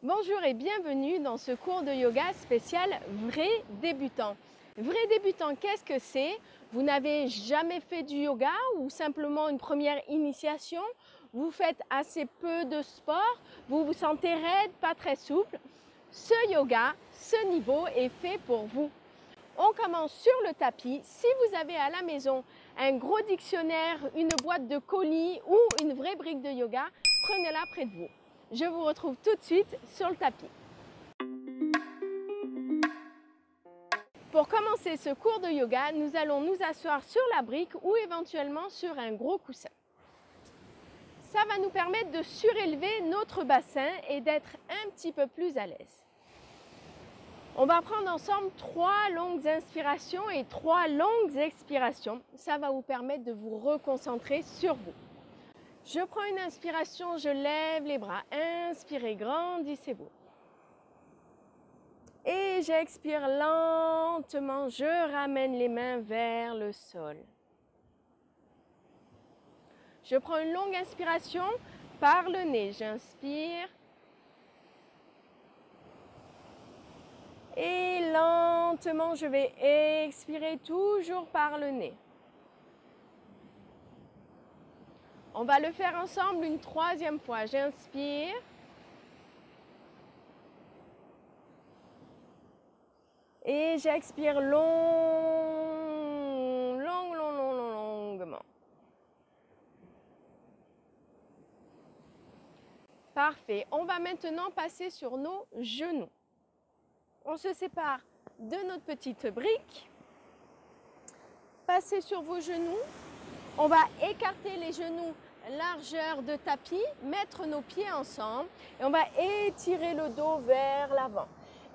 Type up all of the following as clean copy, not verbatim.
Bonjour et bienvenue dans ce cours de yoga spécial Vrai débutant. Vrai débutant, qu'est-ce que c'est? Vous n'avez jamais fait du yoga ou simplement une première initiation? Vous faites assez peu de sport? Vous vous sentez raide, pas très souple? Ce yoga, ce niveau est fait pour vous. On commence sur le tapis. Si vous avez à la maison un gros dictionnaire, une boîte de colis ou une vraie brique de yoga, prenez-la près de vous. Je vous retrouve tout de suite sur le tapis. Pour commencer ce cours de yoga, nous allons nous asseoir sur la brique ou éventuellement sur un gros coussin. Ça va nous permettre de surélever notre bassin et d'être un petit peu plus à l'aise. On va prendre ensemble 3 longues inspirations et 3 longues expirations. Ça va vous permettre de vous reconcentrer sur vous. Je prends une inspiration, je lève les bras. Inspirez, grandissez-vous. Et j'expire lentement, je ramène les mains vers le sol. Je prends une longue inspiration par le nez. J'inspire. Et lentement, je vais expirer toujours par le nez. On va le faire ensemble une 3e fois. J'inspire. Et j'expire longuement. Parfait. On va maintenant passer sur nos genoux. On se sépare de notre petite brique. Passez sur vos genoux. On va écarter les genoux largeur de tapis, mettre nos pieds ensemble et on va étirer le dos vers l'avant.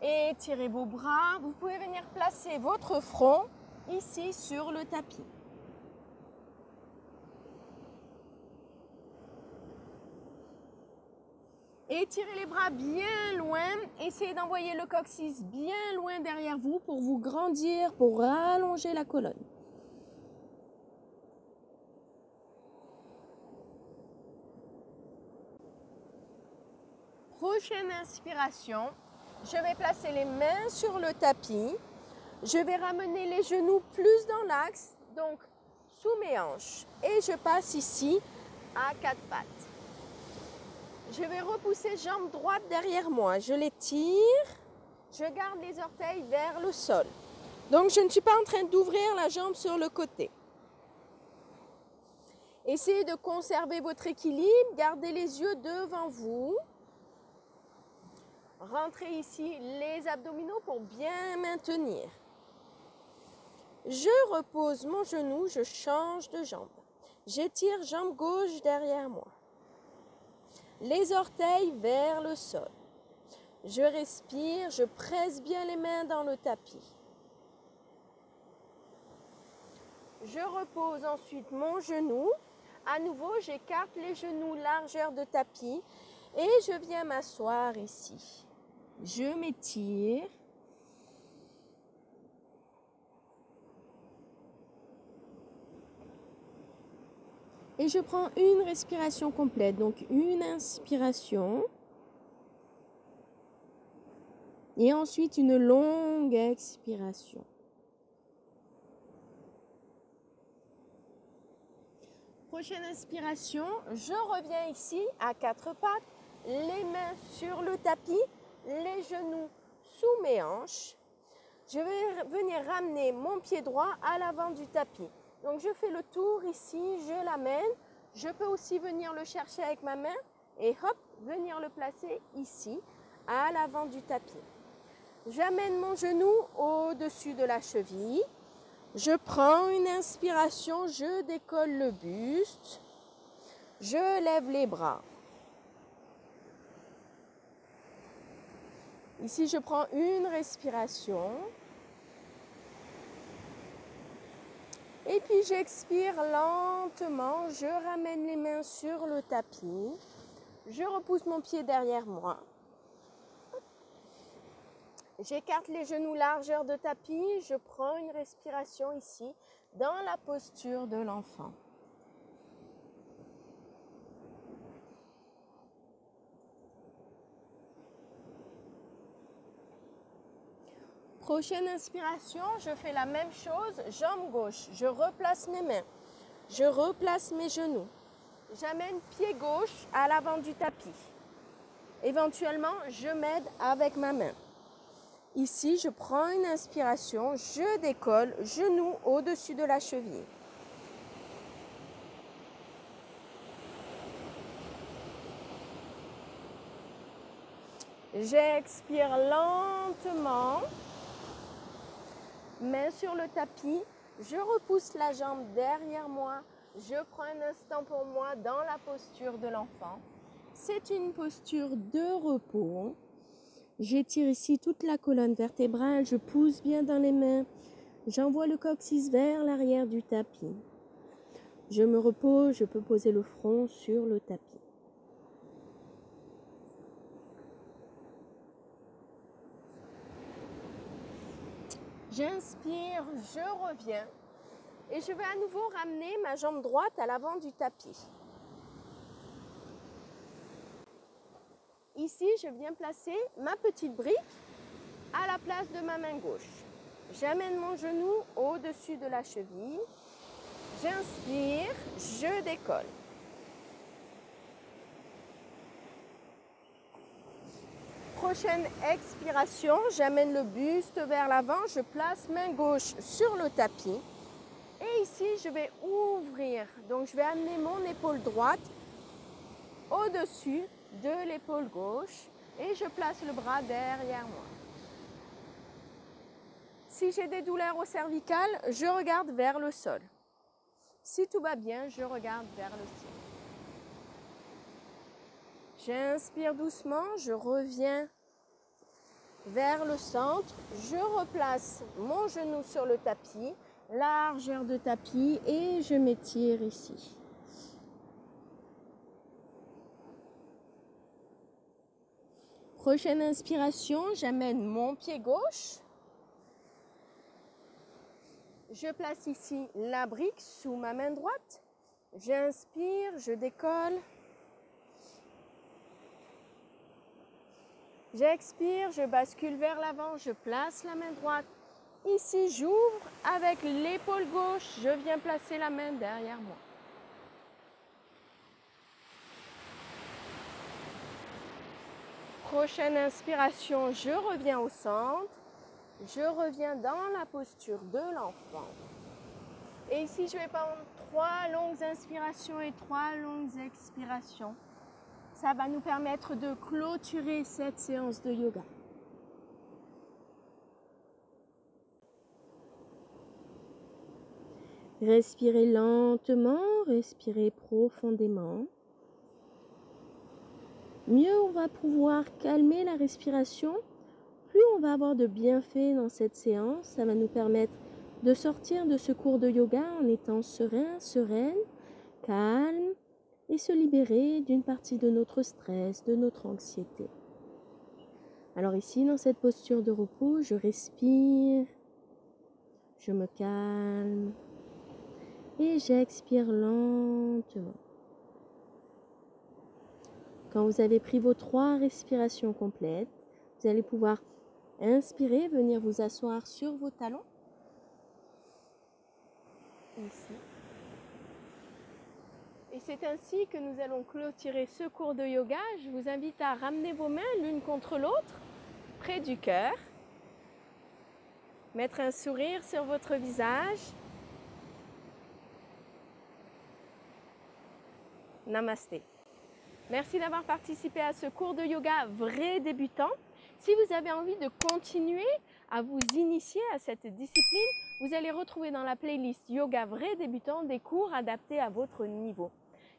Étirez vos bras. Vous pouvez venir placer votre front ici sur le tapis. Étirez les bras bien loin. Essayez d'envoyer le coccyx bien loin derrière vous pour vous grandir, pour rallonger la colonne. Prochaine inspiration, je vais placer les mains sur le tapis. Je vais ramener les genoux plus dans l'axe, donc sous mes hanches. Et je passe ici à 4 pattes. Je vais repousser jambe droite derrière moi. Je l'étire. Je garde les orteils vers le sol. Donc je ne suis pas en train d'ouvrir la jambe sur le côté. Essayez de conserver votre équilibre. Gardez les yeux devant vous. Rentrez ici les abdominaux pour bien maintenir. Je repose mon genou, je change de jambe. J'étire jambe gauche derrière moi. Les orteils vers le sol. Je respire, je presse bien les mains dans le tapis. Je repose ensuite mon genou. À nouveau, j'écarte les genoux largeur de tapis et je viens m'asseoir ici. Je m'étire. Et je prends une respiration complète, donc une inspiration. Et ensuite une longue expiration. Prochaine inspiration, je reviens ici à 4 pattes, les mains sur le tapis, les genoux sous mes hanches. Je vais venir ramener mon pied droit à l'avant du tapis. Donc je fais le tour ici, je l'amène. Je peux aussi venir le chercher avec ma main et hop, venir le placer ici, à l'avant du tapis. J'amène mon genou au-dessus de la cheville. Je prends une inspiration, je décolle le buste. Je lève les bras. Ici, je prends une respiration. Et puis j'expire lentement, je ramène les mains sur le tapis, je repousse mon pied derrière moi. J'écarte les genoux largeur de tapis, je prends une respiration ici, dans la posture de l'enfant. Prochaine inspiration, je fais la même chose, jambe gauche. Je replace mes mains, je replace mes genoux. J'amène pied gauche à l'avant du tapis. Éventuellement, je m'aide avec ma main. Ici, je prends une inspiration, je décolle, genou au-dessus de la cheville. J'expire lentement, main sur le tapis, je repousse la jambe derrière moi, je prends un instant pour moi dans la posture de l'enfant. C'est une posture de repos. J'étire ici toute la colonne vertébrale, je pousse bien dans les mains, j'envoie le coccyx vers l'arrière du tapis. Je me repose, je peux poser le front sur le tapis. J'inspire, je reviens et je vais à nouveau ramener ma jambe droite à l'avant du tapis. Ici, je viens placer ma petite brique à la place de ma main gauche. J'amène mon genou au-dessus de la cheville. J'inspire, je décolle. Prochaine expiration, j'amène le buste vers l'avant, je place main gauche sur le tapis. Et ici, je vais ouvrir. Donc, je vais amener mon épaule droite au-dessus de l'épaule gauche et je place le bras derrière moi. Si j'ai des douleurs au cervical, je regarde vers le sol. Si tout va bien, je regarde vers le ciel. J'inspire doucement, je reviens vers le centre, je replace mon genou sur le tapis, largeur de tapis et je m'étire ici. Prochaine inspiration, j'amène mon pied gauche. Je place ici la brique sous ma main droite. J'inspire, je décolle. J'expire, je bascule vers l'avant, je place la main droite. Ici, j'ouvre avec l'épaule gauche, je viens placer la main derrière moi. Prochaine inspiration, je reviens au centre. Je reviens dans la posture de l'enfant. Et ici, je vais prendre 3 longues inspirations et 3 longues expirations. Ça va nous permettre de clôturer cette séance de yoga. Respirez lentement, respirez profondément. Mieux on va pouvoir calmer la respiration, plus on va avoir de bienfaits dans cette séance. Ça va nous permettre de sortir de ce cours de yoga en étant serein, sereine, calme et se libérer d'une partie de notre stress, de notre anxiété. Alors ici, dans cette posture de repos, je respire, je me calme et j'expire lentement. Quand vous avez pris vos 3 respirations complètes, vous allez pouvoir inspirer, venir vous asseoir sur vos talons. Ici. Et c'est ainsi que nous allons clôturer ce cours de yoga. Je vous invite à ramener vos mains l'une contre l'autre, près du cœur. Mettre un sourire sur votre visage. Namasté. Merci d'avoir participé à ce cours de yoga vrai débutant. Si vous avez envie de continuer à vous initier à cette discipline, vous allez retrouver dans la playlist Yoga vrai débutant des cours adaptés à votre niveau.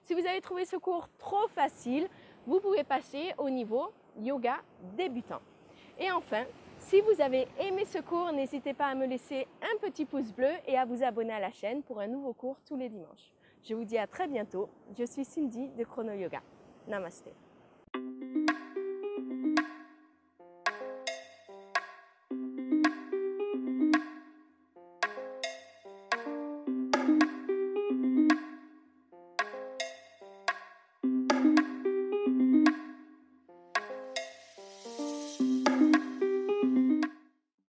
Si vous avez trouvé ce cours trop facile, vous pouvez passer au niveau Yoga débutant. Et enfin, si vous avez aimé ce cours, n'hésitez pas à me laisser un petit pouce bleu et à vous abonner à la chaîne pour un nouveau cours tous les dimanches. Je vous dis à très bientôt. Je suis Cindy de Chrono Yoga. Namaste.